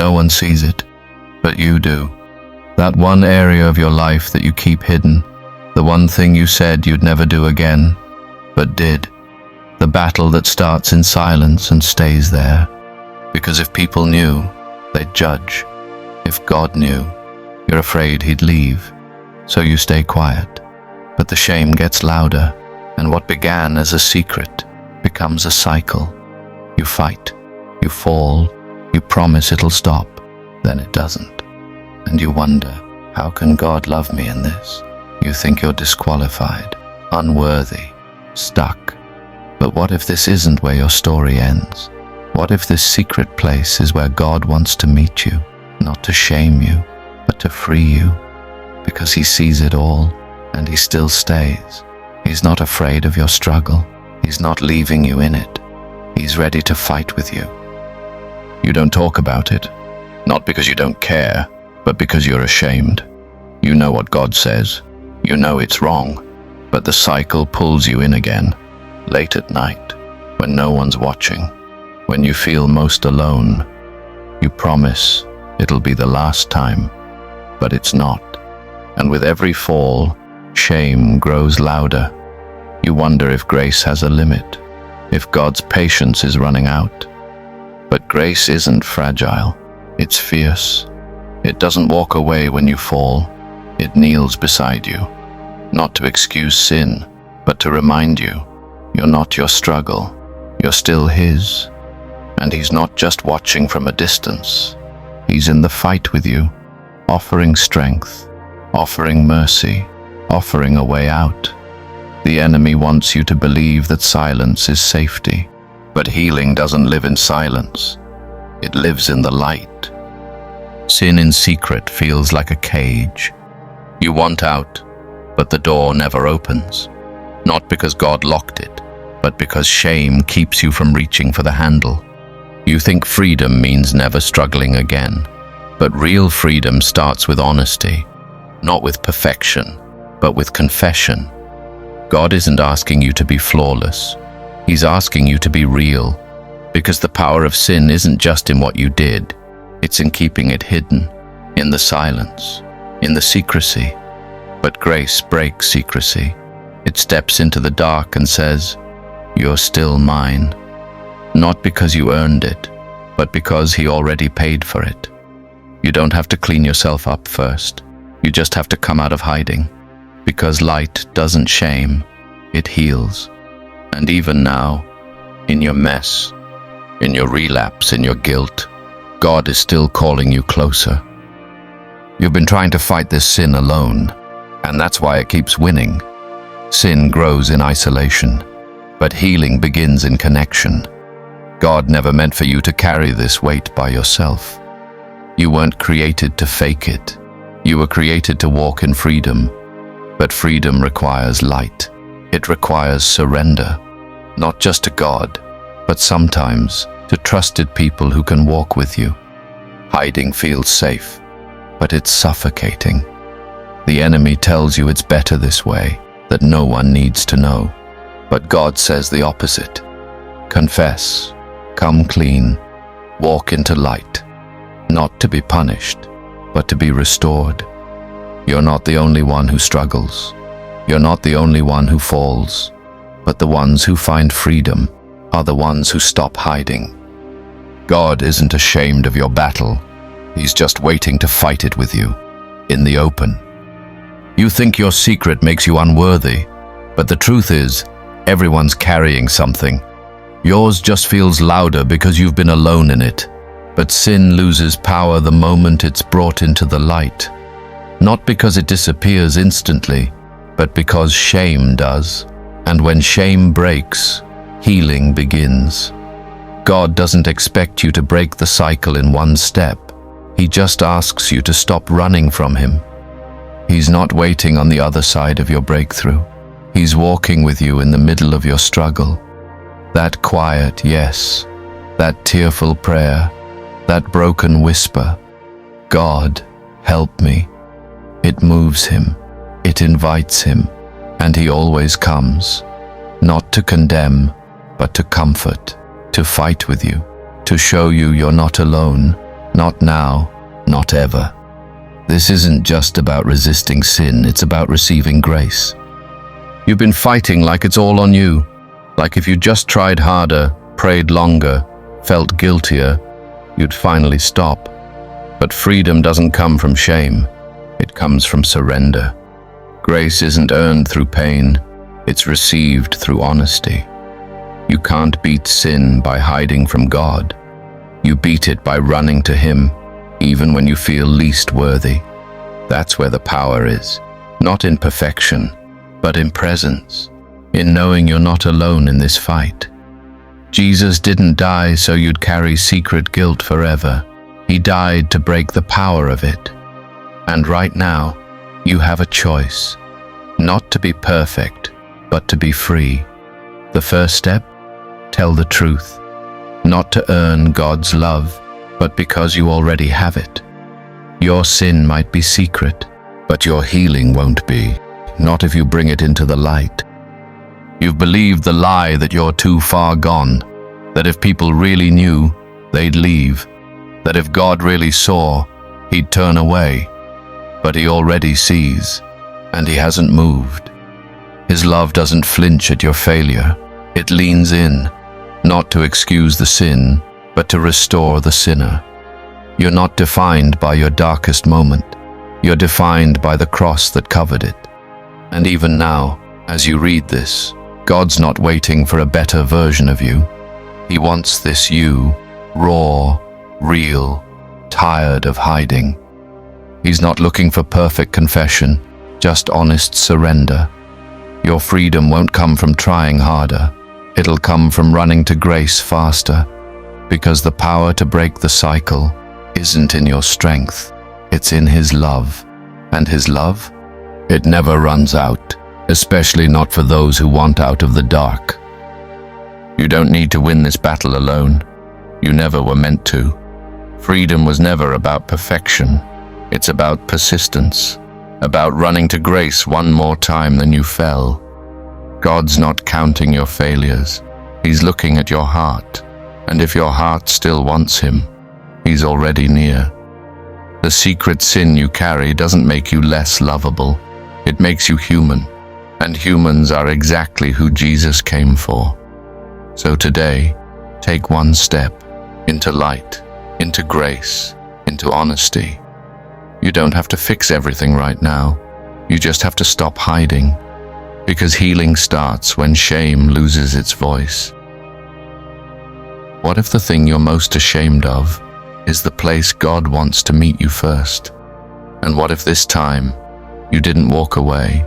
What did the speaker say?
No one sees it, but you do. That one area of your life that you keep hidden, the one thing you said you'd never do again, but did. The battle that starts in silence and stays there. Because if people knew, they'd judge. If God knew, you're afraid he'd leave, so you stay quiet. But the shame gets louder, and what began as a secret becomes a cycle. You fight, you fall, you promise it'll stop, then it doesn't. And you wonder, how can God love me in this? You think you're disqualified, unworthy, stuck. But what if this isn't where your story ends? What if this secret place is where God wants to meet you, not to shame you, but to free you? Because he sees it all, and he still stays. He's not afraid of your struggle. He's not leaving you in it. He's ready to fight with you. You don't talk about it, not because you don't care, but because you're ashamed. You know what God says. You know it's wrong, but the cycle pulls you in again, late at night, when no one's watching, when you feel most alone. You promise it'll be the last time, but it's not. And with every fall, shame grows louder. You wonder if grace has a limit, if God's patience is running out. But grace isn't fragile, it's fierce. It doesn't walk away when you fall, it kneels beside you, not to excuse sin, but to remind you, you're not your struggle, you're still his. And he's not just watching from a distance, he's in the fight with you, offering strength, offering mercy, offering a way out. The enemy wants you to believe that silence is safety, but healing doesn't live in silence. It lives in the light. Sin in secret feels like a cage. You want out, but the door never opens. Not because God locked it, but because shame keeps you from reaching for the handle. You think freedom means never struggling again, but real freedom starts with honesty, not with perfection, but with confession. God isn't asking you to be flawless. He's asking you to be real, because the power of sin isn't just in what you did, it's in keeping it hidden, in the silence, in the secrecy. But grace breaks secrecy. It steps into the dark and says, "You're still mine." Not because you earned it, but because he already paid for it. You don't have to clean yourself up first. You just have to come out of hiding. Because light doesn't shame, it heals. And even now, in your mess, in your relapse, in your guilt, God is still calling you closer. You've been trying to fight this sin alone, and that's why it keeps winning. Sin grows in isolation, but healing begins in connection. God never meant for you to carry this weight by yourself. You weren't created to fake it. You were created to walk in freedom. But freedom requires light. It requires surrender, not just to God, but sometimes to trusted people who can walk with you. Hiding feels safe, but it's suffocating. The enemy tells you it's better this way, that no one needs to know. But God says the opposite. Confess, come clean, walk into light, not to be punished, but to be restored. You're not the only one who struggles. You're not the only one who falls. But the ones who find freedom are the ones who stop hiding. God isn't ashamed of your battle. He's just waiting to fight it with you, in the open. You think your secret makes you unworthy, but the truth is, everyone's carrying something. Yours just feels louder because you've been alone in it. But sin loses power the moment it's brought into the light. Not because it disappears instantly, but because shame does. And when shame breaks, healing begins. God doesn't expect you to break the cycle in one step. He just asks you to stop running from him. He's not waiting on the other side of your breakthrough. He's walking with you in the middle of your struggle. That quiet yes, that tearful prayer, that broken whisper, "God, help me." It moves him, it invites him, and he always comes, not to condemn, but to comfort, to fight with you, to show you you're not alone, Not now, not ever. This isn't just about resisting sin, it's about receiving grace. You've been fighting like it's all on you, like if you just tried harder, prayed longer, felt guiltier, you'd finally stop. But freedom doesn't come from shame, it comes from surrender. Grace isn't earned through pain, it's received through honesty. You can't beat sin by hiding from God. You beat it by running to Him, even when you feel least worthy. That's where the power is, not in perfection, but in presence, in knowing you're not alone in this fight. Jesus didn't die so you'd carry secret guilt forever. He died to break the power of it. And right now, you have a choice, not to be perfect, but to be free. The first step? Tell the truth, not to earn God's love, but because you already have it. Your sin might be secret, but your healing won't be, not if you bring it into the light. You've believed the lie that you're too far gone, that if people really knew, they'd leave, that if God really saw, He'd turn away. But He already sees, and He hasn't moved. His love doesn't flinch at your failure. It leans in, not to excuse the sin, but to restore the sinner. You're not defined by your darkest moment. You're defined by the cross that covered it. And even now, as you read this, God's not waiting for a better version of you. He wants this you, raw, real, tired of hiding. He's not looking for perfect confession, just honest surrender. Your freedom won't come from trying harder. It'll come from running to grace faster, because the power to break the cycle isn't in your strength, it's in His love. And His love? It never runs out, especially not for those who want out of the dark. You don't need to win this battle alone. You never were meant to. Freedom was never about perfection. It's about persistence, about running to grace one more time than you fell. God's not counting your failures. He's looking at your heart. And if your heart still wants Him, He's already near. The secret sin you carry doesn't make you less lovable. It makes you human. And humans are exactly who Jesus came for. So today, take one step into light, into grace, into honesty. You don't have to fix everything right now. You just have to stop hiding. Because healing starts when shame loses its voice. What if the thing you're most ashamed of is the place God wants to meet you first? And what if this time you didn't walk away,